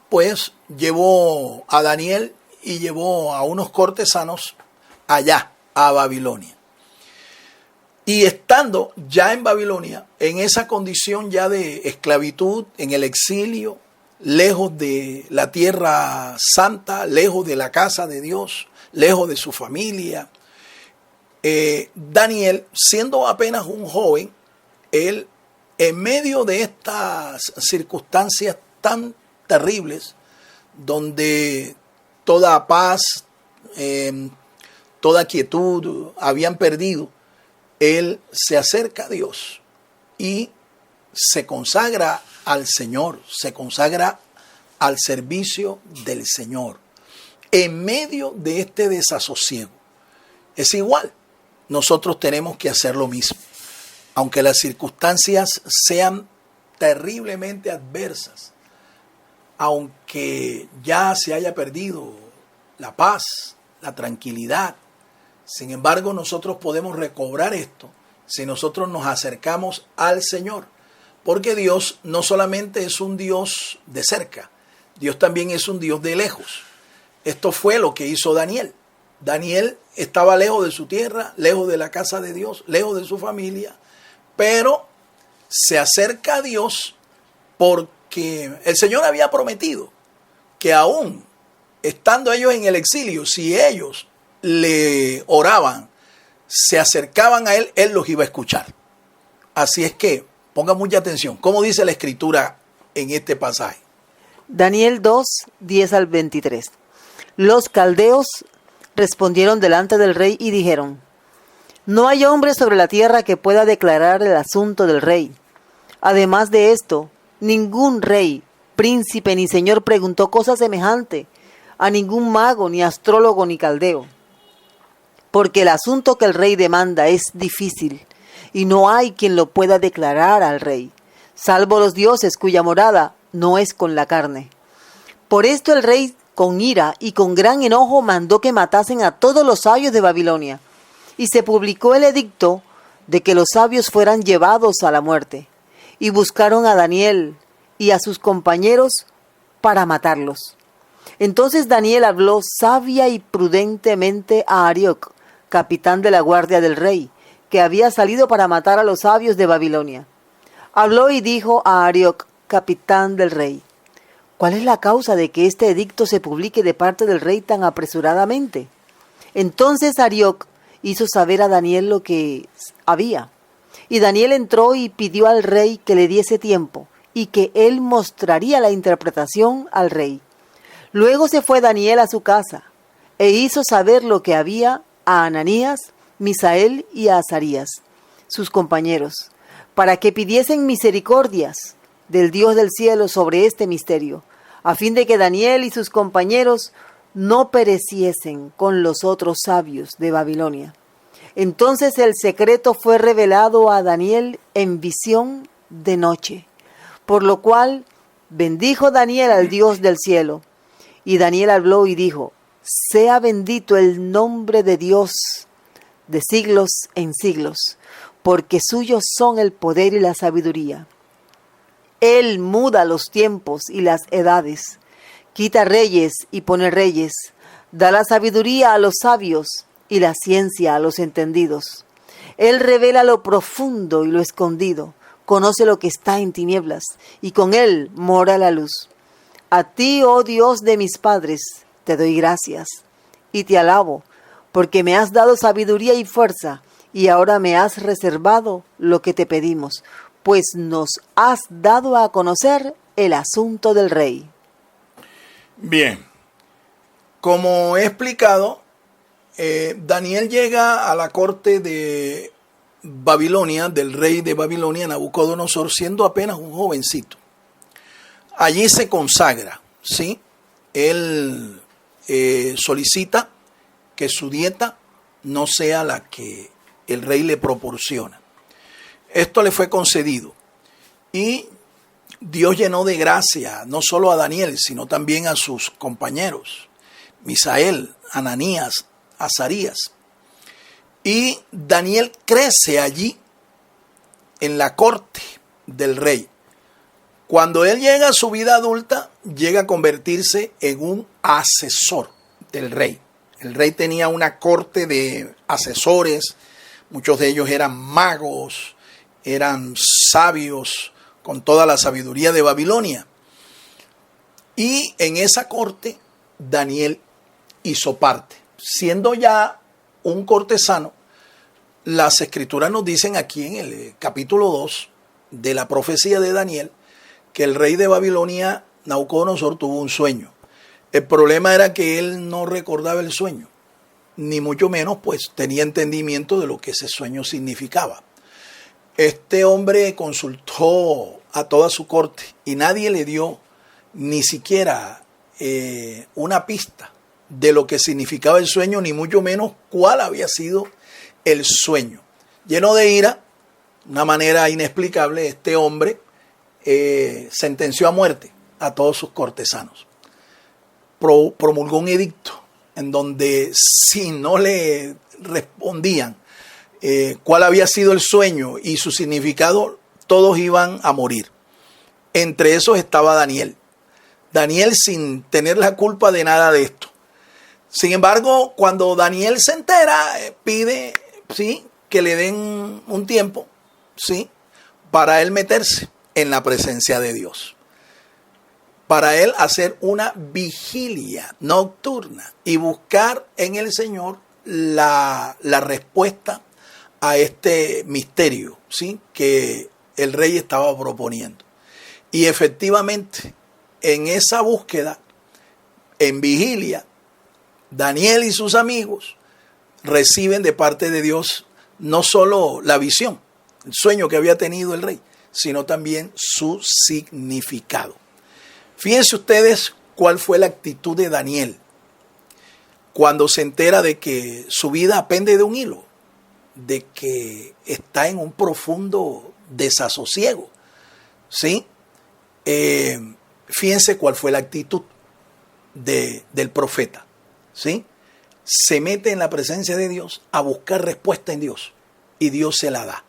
pues, llevó a Daniel y llevó a unos cortesanos allá, a Babilonia. Y estando ya en Babilonia, en esa condición ya de esclavitud, en el exilio, lejos de la tierra santa, lejos de la casa de Dios, lejos de su familia, Daniel, siendo apenas un joven, él, en medio de estas circunstancias tan terribles, donde toda paz, toda quietud habían perdido, él se acerca a Dios y se consagra al Señor, se consagra al servicio del Señor. En medio de este desasosiego, es igual, nosotros tenemos que hacer lo mismo. Aunque las circunstancias sean terriblemente adversas, aunque ya se haya perdido la paz, la tranquilidad, sin embargo nosotros podemos recobrar esto si nosotros nos acercamos al Señor. Porque Dios no solamente es un Dios de cerca, Dios también es un Dios de lejos. Esto fue lo que hizo Daniel. Daniel estaba lejos de su tierra, lejos de la casa de Dios, lejos de su familia, pero se acerca a Dios porque el Señor había prometido que aún estando ellos en el exilio, si ellos le oraban, se acercaban a Él, Él los iba a escuchar. Así es que ponga mucha atención. ¿Cómo dice la Escritura en este pasaje? Daniel 2, 10 al 23. Los caldeos respondieron delante del rey y dijeron: no hay hombre sobre la tierra que pueda declarar el asunto del rey. Además de esto, ningún rey, príncipe ni señor preguntó cosa semejante a ningún mago, ni astrólogo, ni caldeo. Porque el asunto que el rey demanda es difícil, y no hay quien lo pueda declarar al rey, salvo los dioses cuya morada no es con la carne. Por esto el rey, con ira y con gran enojo, mandó que matasen a todos los sabios de Babilonia, y se publicó el edicto de que los sabios fueran llevados a la muerte, y buscaron a Daniel y a sus compañeros para matarlos. Entonces Daniel habló sabia y prudentemente a Arioc, capitán de la guardia del rey, que había salido para matar a los sabios de Babilonia. Habló y dijo a Arioc, capitán del rey: ¿cuál es la causa de que este edicto se publique de parte del rey tan apresuradamente? Entonces Arioc hizo saber a Daniel lo que había. Y Daniel entró y pidió al rey que le diese tiempo y que él mostraría la interpretación al rey. Luego se fue Daniel a su casa e hizo saber lo que había a Ananías, Misael y a Azarías, sus compañeros, para que pidiesen misericordias del Dios del cielo sobre este misterio, a fin de que Daniel y sus compañeros no pereciesen con los otros sabios de Babilonia. Entonces el secreto fue revelado a Daniel en visión de noche, por lo cual bendijo Daniel al Dios del cielo. Y Daniel habló y dijo: sea bendito el nombre de Dios de siglos en siglos, porque suyos son el poder y la sabiduría. Él muda los tiempos y las edades, quita reyes y pone reyes, da la sabiduría a los sabios y la ciencia a los entendidos. Él revela lo profundo y lo escondido, conoce lo que está en tinieblas, y con él mora la luz. A ti, oh Dios de mis padres, te doy gracias y te alabo, porque me has dado sabiduría y fuerza, y ahora me has reservado lo que te pedimos, pues nos has dado a conocer el asunto del rey. Bien, como he explicado, Daniel llega a la corte de Babilonia, del rey de Babilonia, Nabucodonosor, siendo apenas un jovencito. Allí se consagra, ¿sí? Él solicita que su dieta no sea la que el rey le proporciona. Esto le fue concedido y Dios llenó de gracia no solo a Daniel, sino también a sus compañeros, Misael, Ananías, Azarías. Y Daniel crece allí en la corte del rey. Cuando él llega a su vida adulta, llega a convertirse en un asesor del rey. El rey tenía una corte de asesores, muchos de ellos eran magos, eran sabios con toda la sabiduría de Babilonia. Y en esa corte Daniel hizo parte. Siendo ya un cortesano, las escrituras nos dicen aquí en el capítulo 2 de la profecía de Daniel que el rey de Babilonia, Nabucodonosor, tuvo un sueño. El problema era que él no recordaba el sueño, ni mucho menos pues tenía entendimiento de lo que ese sueño significaba. Este hombre consultó a toda su corte y nadie le dio ni siquiera una pista de lo que significaba el sueño, ni mucho menos cuál había sido el sueño. Lleno de ira, de una manera inexplicable, este hombre sentenció a muerte a todos sus cortesanos. Promulgó un edicto en donde si no le respondían cuál había sido el sueño y su significado, todos iban a morir. Entre esos estaba Daniel. Daniel sin tener la culpa de nada de esto. Sin embargo, cuando Daniel se entera, pide, ¿sí?, que le den un tiempo, ¿sí?, para él meterse en la presencia de Dios. Para él hacer una vigilia nocturna y buscar en el Señor la respuesta a este misterio, ¿sí?, que el rey estaba proponiendo. Y efectivamente, en esa búsqueda, en vigilia, Daniel y sus amigos reciben de parte de Dios no solo la visión, el sueño que había tenido el rey, sino también su significado. Fíjense ustedes cuál fue la actitud de Daniel cuando se entera de que su vida pende de un hilo, de que está en un profundo desasosiego, ¿sí? Fíjense cuál fue la actitud del profeta, ¿sí? Se mete en la presencia de Dios a buscar respuesta en Dios y Dios se la da.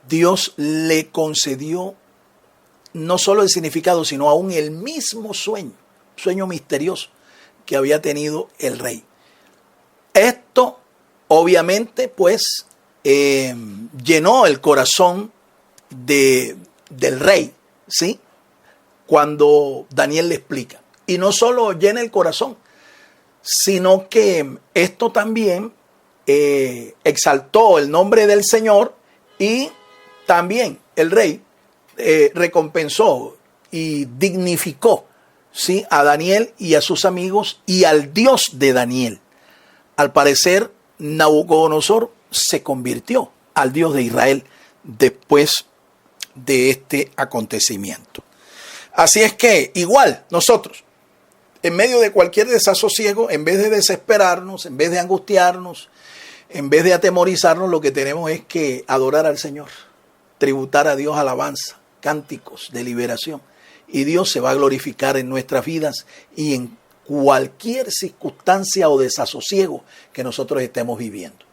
Dios le concedió no solo el significado, sino aún el mismo sueño misterioso que había tenido el rey. Esto obviamente pues llenó el corazón del rey, ¿sí?, cuando Daniel le explica. Y no solo llena el corazón, sino que esto también exaltó el nombre del Señor Y también el rey recompensó y dignificó, ¿sí?, a Daniel y a sus amigos y al Dios de Daniel. Al parecer, Nabucodonosor se convirtió al Dios de Israel después de este acontecimiento. Así es que, igual, nosotros, en medio de cualquier desasosiego, en vez de desesperarnos, en vez de angustiarnos, en vez de atemorizarnos, lo que tenemos es que adorar al Señor, tributar a Dios alabanza, cánticos de liberación. Y Dios se va a glorificar en nuestras vidas y en cualquier circunstancia o desasosiego que nosotros estemos viviendo.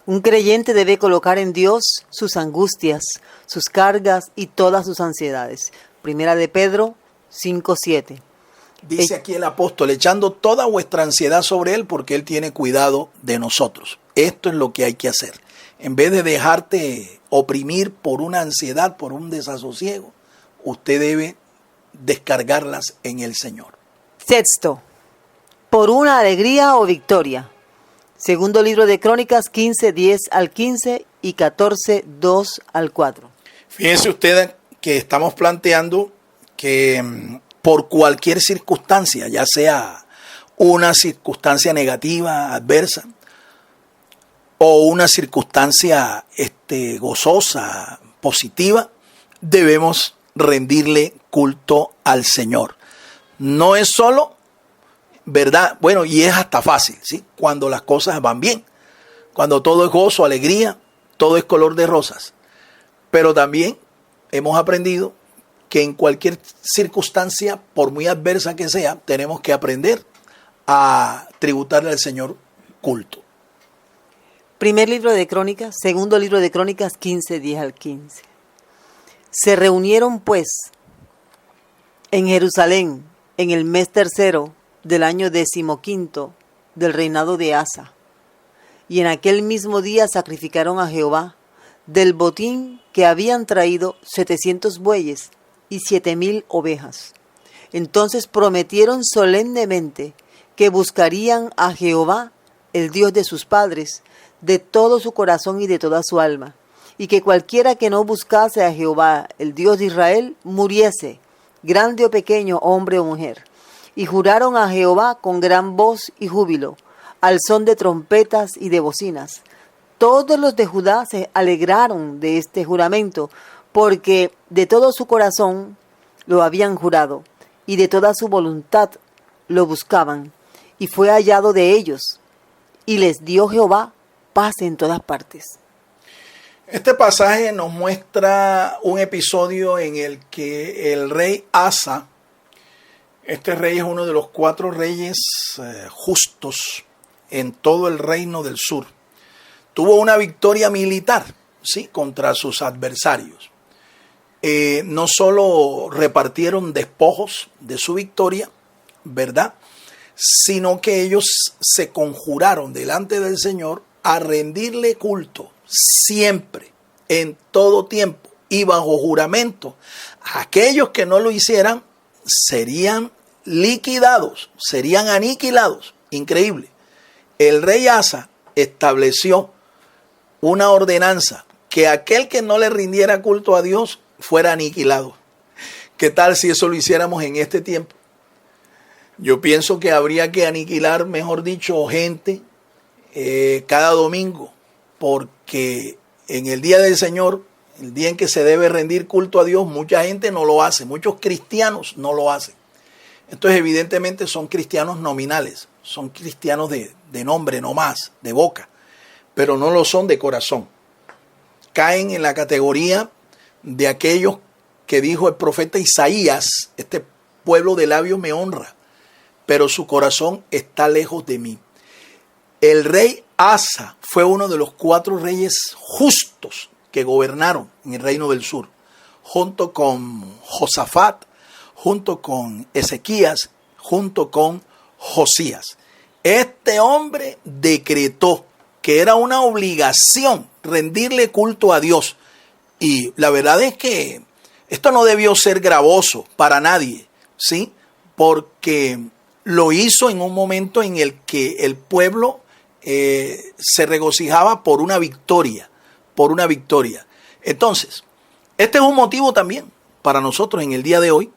Un creyente debe colocar en Dios sus angustias, sus cargas y todas sus ansiedades. Primera de Pedro 5:7. Dice aquí el apóstol, echando toda vuestra ansiedad sobre Él porque Él tiene cuidado de nosotros. Esto es lo que hay que hacer. En vez de dejarte oprimir por una ansiedad, por un desasosiego, usted debe descargarlas en el Señor. Sexto, por una alegría o victoria. Segundo libro de Crónicas 15:10 al 15 y 14:2 al 4. Fíjense ustedes que estamos planteando que por cualquier circunstancia, ya sea una circunstancia negativa, adversa, o una circunstancia gozosa, positiva, debemos rendirle culto al Señor. No es solo, ¿verdad? Bueno, y es hasta fácil, ¿sí? Cuando las cosas van bien, cuando todo es gozo, alegría, todo es color de rosas. Pero también hemos aprendido que en cualquier circunstancia, por muy adversa que sea, tenemos que aprender a tributarle al Señor culto. Primer libro de Crónicas, segundo libro de Crónicas 15:10 al 15. Se reunieron pues en Jerusalén en el mes tercero del año 15 del reinado de Asa. Y en aquel mismo día sacrificaron a Jehová del botín que habían traído 700 bueyes y 7,000 ovejas. Entonces prometieron solemnemente que buscarían a Jehová, el Dios de sus padres, de todo su corazón y de toda su alma, y que cualquiera que no buscase a Jehová, el Dios de Israel, muriese, grande o pequeño, hombre o mujer. Y juraron a Jehová con gran voz y júbilo, al son de trompetas y de bocinas. Todos los de Judá se alegraron de este juramento, porque de todo su corazón lo habían jurado, y de toda su voluntad lo buscaban, y fue hallado de ellos, y les dio Jehová paz en todas partes. Este pasaje nos muestra un episodio en el que el rey Asa, este rey es uno de los 4 reyes justos en todo el reino del sur, tuvo una victoria militar, ¿sí?, contra sus adversarios. No solo repartieron despojos de su victoria, ¿verdad?, sino que ellos se conjuraron delante del Señor a rendirle culto siempre, en todo tiempo y bajo juramento. Aquellos que no lo hicieran serían liquidados, serían aniquilados. Increíble. El rey Asa estableció una ordenanza que aquel que no le rindiera culto a Dios fuera aniquilado. ¿Qué tal si eso lo hiciéramos en este tiempo? Yo pienso que habría que aniquilar, mejor dicho, gente cada domingo, porque en el día del Señor, el día en que se debe rendir culto a Dios, mucha gente no lo hace, muchos cristianos no lo hacen. Entonces, evidentemente son cristianos nominales, son cristianos de nombre, no más, de boca, pero no lo son de corazón. Caen en la categoría de aquellos que dijo el profeta Isaías: este pueblo de labios me honra, pero su corazón está lejos de mí. El rey Asa fue uno de los 4 reyes justos que gobernaron en el reino del sur, junto con Josafat, junto con Ezequías, junto con Josías. Este hombre decretó que era una obligación rendirle culto a Dios. Y la verdad es que esto no debió ser gravoso para nadie, ¿sí? Porque lo hizo en un momento en el que el pueblo se regocijaba por una victoria, Entonces, este es un motivo también para nosotros en el día de hoy,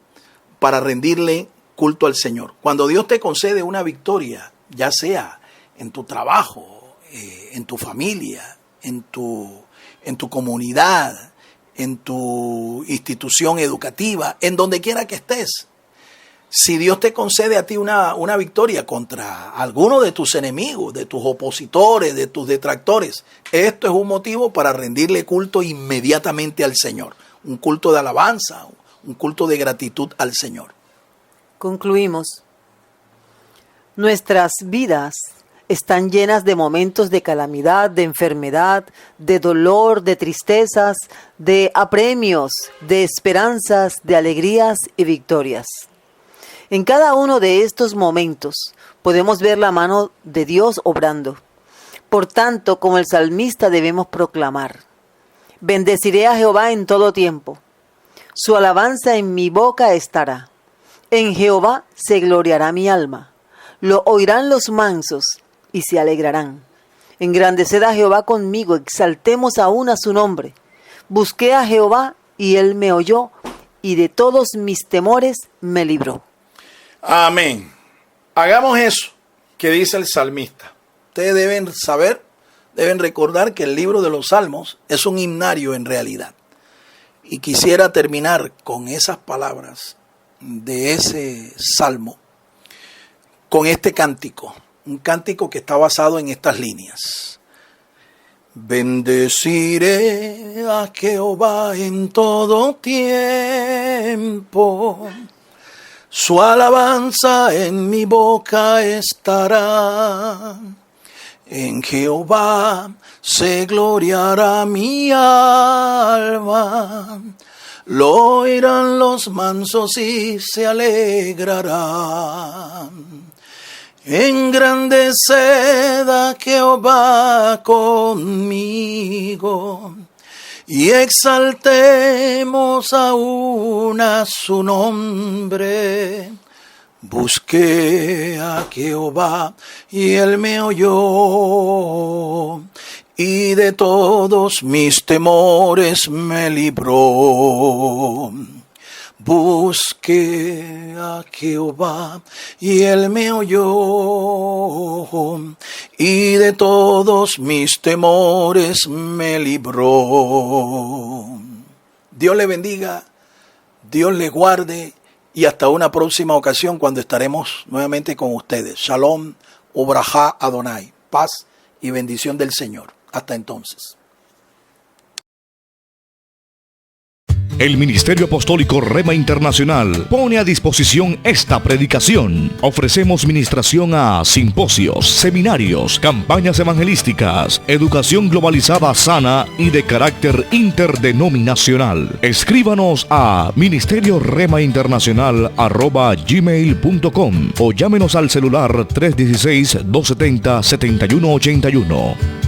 para rendirle culto al Señor. Cuando Dios te concede una victoria, ya sea en tu trabajo, en tu familia, en tu comunidad, en tu institución educativa, en donde quiera que estés, si Dios te concede a ti una victoria contra alguno de tus enemigos, de tus opositores, de tus detractores, esto es un motivo para rendirle culto inmediatamente al Señor. Un culto de alabanza, un culto de gratitud al Señor. Concluimos. Nuestras vidas están llenas de momentos de calamidad, de enfermedad, de dolor, de tristezas, de apremios, de esperanzas, de alegrías y victorias. En cada uno de estos momentos podemos ver la mano de Dios obrando. Por tanto, como el salmista debemos proclamar: bendeciré a Jehová en todo tiempo. Su alabanza en mi boca estará. En Jehová se gloriará mi alma. Lo oirán los mansos y se alegrarán. Engrandeced a Jehová conmigo, exaltemos aún a su nombre. Busqué a Jehová y él me oyó, y de todos mis temores me libró. Amén. Hagamos eso que dice el salmista. Ustedes deben saber, deben recordar que el libro de los Salmos es un himnario en realidad. Y quisiera terminar con esas palabras de ese salmo, con este cántico. Un cántico que está basado en estas líneas. Bendeciré a Jehová en todo tiempo. Su alabanza en mi boca estará. En Jehová se gloriará mi alma. Lo oirán los mansos y se alegrarán. Engrandeced a Jehová conmigo y exaltemos aún a su nombre. Busqué a Jehová y él me oyó, y de todos mis temores me libró. Busqué a Jehová y él me oyó, y de todos mis temores me libró. Dios le bendiga, Dios le guarde, y hasta una próxima ocasión cuando estaremos nuevamente con ustedes. Shalom, Ubrajá Adonai, paz y bendición del Señor. Hasta entonces. El Ministerio Apostólico Rema Internacional pone a disposición esta predicación. Ofrecemos ministración a simposios, seminarios, campañas evangelísticas, educación globalizada sana y de carácter interdenominacional. Escríbanos a ministerioremainternacional@gmail.com o llámenos al celular 316-270-7181.